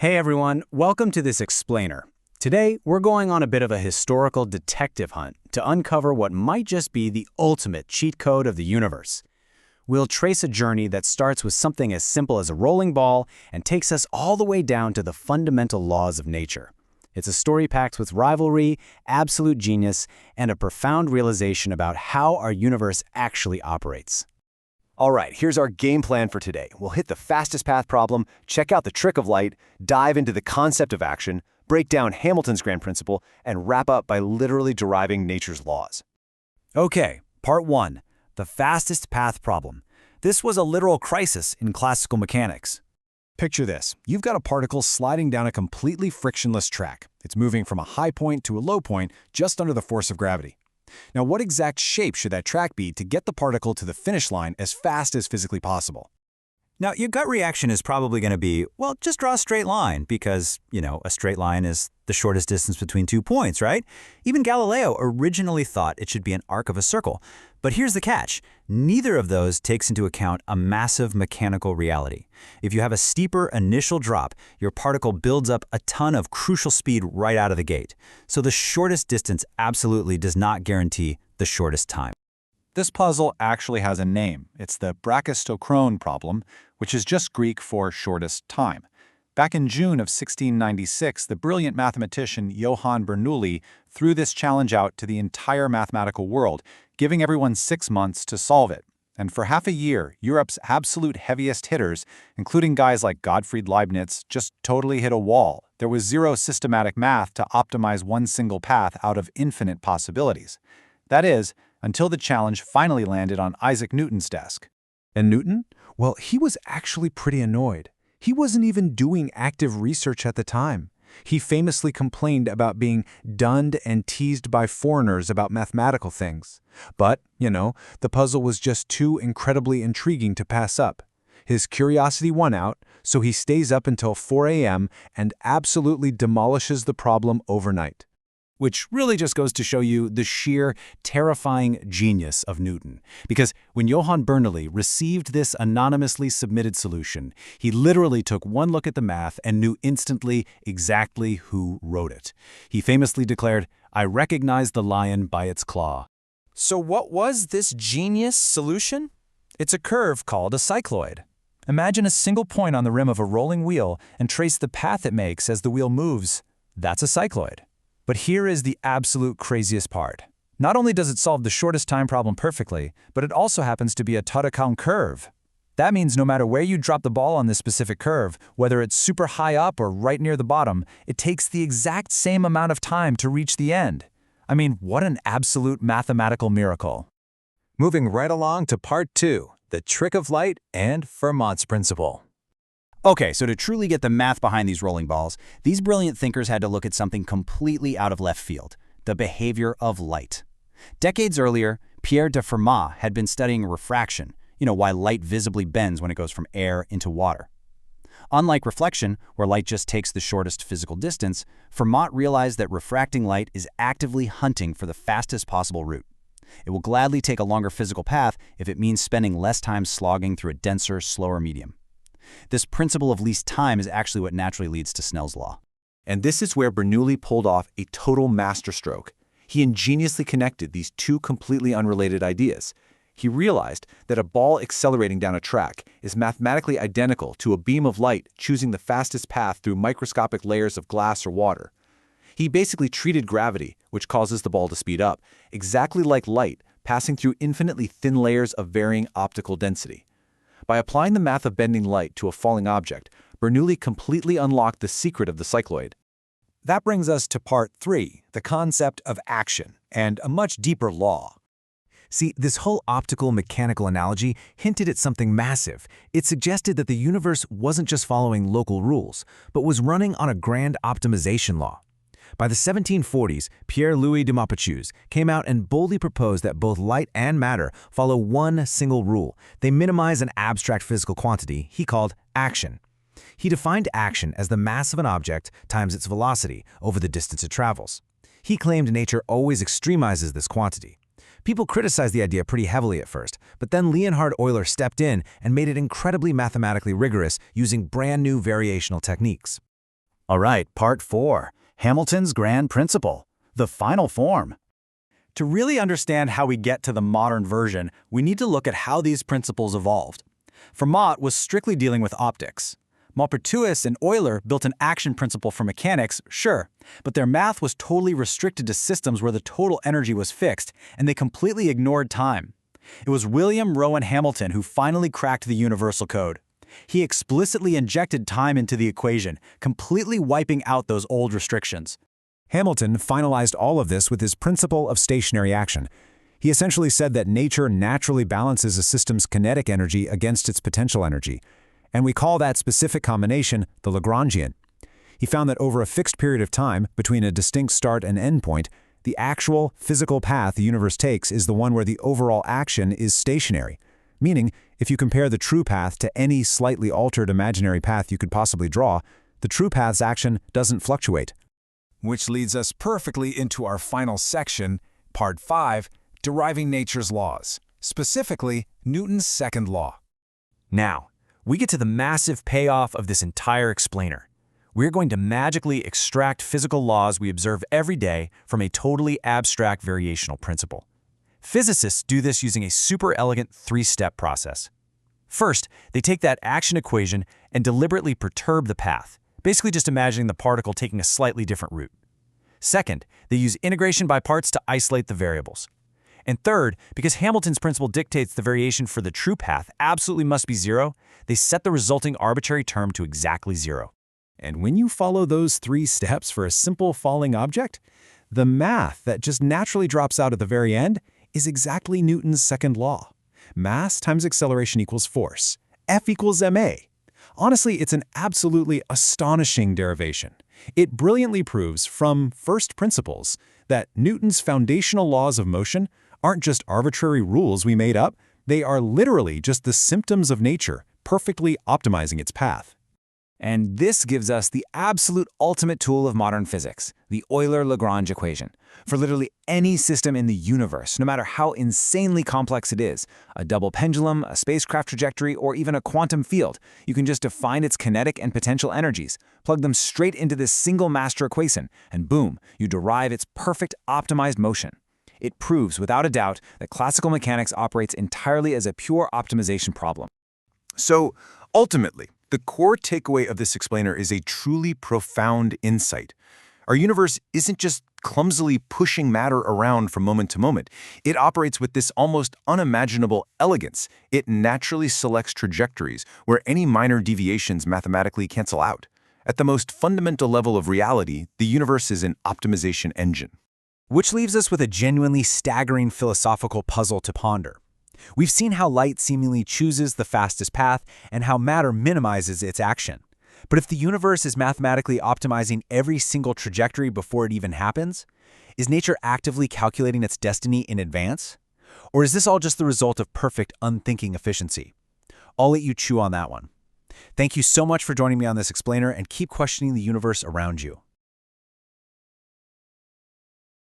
Hey everyone, welcome to this explainer. Today, we're going on a bit of a historical detective hunt to uncover what might just be the ultimate cheat code of the universe. We'll trace a journey that starts with something as simple as a rolling ball and takes us all the way down to the fundamental laws of nature. It's a story packed with rivalry, absolute genius, and a profound realization about how our universe actually operates. All right, here's our game plan for today. We'll hit the fastest path problem, check out the trick of light, dive into the concept of action, break down Hamilton's grand principle, and wrap up by literally deriving nature's laws. Okay, part 1, the fastest path problem. This was a literal crisis in classical mechanics. Picture this. You've got a particle sliding down a completely frictionless track. It's moving from a high point to a low point just under the force of gravity. Now, what exact shape should that track be to get the particle to the finish line as fast as physically possible? Now, your gut reaction is probably going to be, well, just draw a straight line because, a straight line is the shortest distance between 2 points, right? Even Galileo originally thought it should be an arc of a circle. But here's the catch. Neither of those takes into account a massive mechanical reality. If you have a steeper initial drop, your particle builds up a ton of crucial speed right out of the gate. So the shortest distance absolutely does not guarantee the shortest time. This puzzle actually has a name. It's the Brachistochrone problem, which is just Greek for shortest time. Back in June of 1696, the brilliant mathematician Johann Bernoulli threw this challenge out to the entire mathematical world, giving everyone 6 months to solve it. And for half a year, Europe's absolute heaviest hitters, including guys like Gottfried Leibniz, just totally hit a wall. There was zero systematic math to optimize one single path out of infinite possibilities. That is, until the challenge finally landed on Isaac Newton's desk. And Newton? Well, he was actually pretty annoyed. He wasn't even doing active research at the time. He famously complained about being dunned and teased by foreigners about mathematical things. But, the puzzle was just too incredibly intriguing to pass up. His curiosity won out, so he stays up until 4 a.m. and absolutely demolishes the problem overnight. Which really just goes to show you the sheer, terrifying genius of Newton. Because when Johann Bernoulli received this anonymously submitted solution, he literally took one look at the math and knew instantly exactly who wrote it. He famously declared, "I recognize the lion by its claw." So what was this genius solution? It's a curve called a cycloid. Imagine a single point on the rim of a rolling wheel and trace the path it makes as the wheel moves. That's a cycloid. But here is the absolute craziest part. Not only does it solve the shortest time problem perfectly, but it also happens to be a Todaykan curve. That means no matter where you drop the ball on this specific curve, whether it's super high up or right near the bottom, it takes the exact same amount of time to reach the end. I mean, what an absolute mathematical miracle. Moving right along to part 2, the trick of light and Fermat's principle. Okay, so to truly get the math behind these rolling balls, these brilliant thinkers had to look at something completely out of left field, the behavior of light. Decades earlier, Pierre de Fermat had been studying refraction, why light visibly bends when it goes from air into water. Unlike reflection, where light just takes the shortest physical distance, Fermat realized that refracting light is actively hunting for the fastest possible route. It will gladly take a longer physical path if it means spending less time slogging through a denser, slower medium. This principle of least time is actually what naturally leads to Snell's law. And this is where Bernoulli pulled off a total masterstroke. He ingeniously connected these two completely unrelated ideas. He realized that a ball accelerating down a track is mathematically identical to a beam of light choosing the fastest path through microscopic layers of glass or water. He basically treated gravity, which causes the ball to speed up, exactly like light passing through infinitely thin layers of varying optical density. By applying the math of bending light to a falling object, Bernoulli completely unlocked the secret of the cycloid. That brings us to part 3, the concept of action, and a much deeper law. See, this whole optical mechanical analogy hinted at something massive. It suggested that the universe wasn't just following local rules, but was running on a grand optimization law. By the 1740s, Pierre-Louis de Maupertuis came out and boldly proposed that both light and matter follow one single rule. They minimize an abstract physical quantity he called action. He defined action as the mass of an object times its velocity over the distance it travels. He claimed nature always extremizes this quantity. People criticized the idea pretty heavily at first, but then Leonhard Euler stepped in and made it incredibly mathematically rigorous using brand new variational techniques. All right, part 4. Hamilton's Grand Principle. The final form. To really understand how we get to the modern version, we need to look at how these principles evolved. Fermat was strictly dealing with optics. Maupertuis and Euler built an action principle for mechanics, sure, but their math was totally restricted to systems where the total energy was fixed, and they completely ignored time. It was William Rowan Hamilton who finally cracked the universal code. He explicitly injected time into the equation, completely wiping out those old restrictions. Hamilton finalized all of this with his principle of stationary action. He essentially said that nature naturally balances a system's kinetic energy against its potential energy, and we call that specific combination the Lagrangian. He found that over a fixed period of time, between a distinct start and end point, the actual physical path the universe takes is the one where the overall action is stationary. Meaning, if you compare the true path to any slightly altered imaginary path you could possibly draw, the true path's action doesn't fluctuate. Which leads us perfectly into our final section, Part 5, Deriving Nature's Laws, specifically Newton's second law. Now, we get to the massive payoff of this entire explainer. We're going to magically extract physical laws we observe every day from a totally abstract variational principle. Physicists do this using a super elegant 3-step process. First, they take that action equation and deliberately perturb the path, basically just imagining the particle taking a slightly different route. Second, they use integration by parts to isolate the variables. And third, because Hamilton's principle dictates the variation for the true path absolutely must be 0, they set the resulting arbitrary term to exactly 0. And when you follow those 3 steps for a simple falling object, the math that just naturally drops out at the very end is exactly Newton's second law. Mass times acceleration equals force. F equals ma. Honestly, it's an absolutely astonishing derivation. It brilliantly proves from first principles that Newton's foundational laws of motion aren't just arbitrary rules we made up, they are literally just the symptoms of nature perfectly optimizing its path. And this gives us the absolute ultimate tool of modern physics, the Euler-Lagrange equation. For literally any system in the universe, no matter how insanely complex it is, a double pendulum, a spacecraft trajectory, or even a quantum field, you can just define its kinetic and potential energies, plug them straight into this single master equation, and boom, you derive its perfect optimized motion. It proves without a doubt that classical mechanics operates entirely as a pure optimization problem. So, ultimately, the core takeaway of this explainer is a truly profound insight. Our universe isn't just clumsily pushing matter around from moment to moment. It operates with this almost unimaginable elegance. It naturally selects trajectories where any minor deviations mathematically cancel out. At the most fundamental level of reality, the universe is an optimization engine. Which leaves us with a genuinely staggering philosophical puzzle to ponder. We've seen how light seemingly chooses the fastest path and how matter minimizes its action. But if the universe is mathematically optimizing every single trajectory before it even happens, is nature actively calculating its destiny in advance? Or is this all just the result of perfect, unthinking efficiency? I'll let you chew on that one. Thank you so much for joining me on this explainer, and keep questioning the universe around you.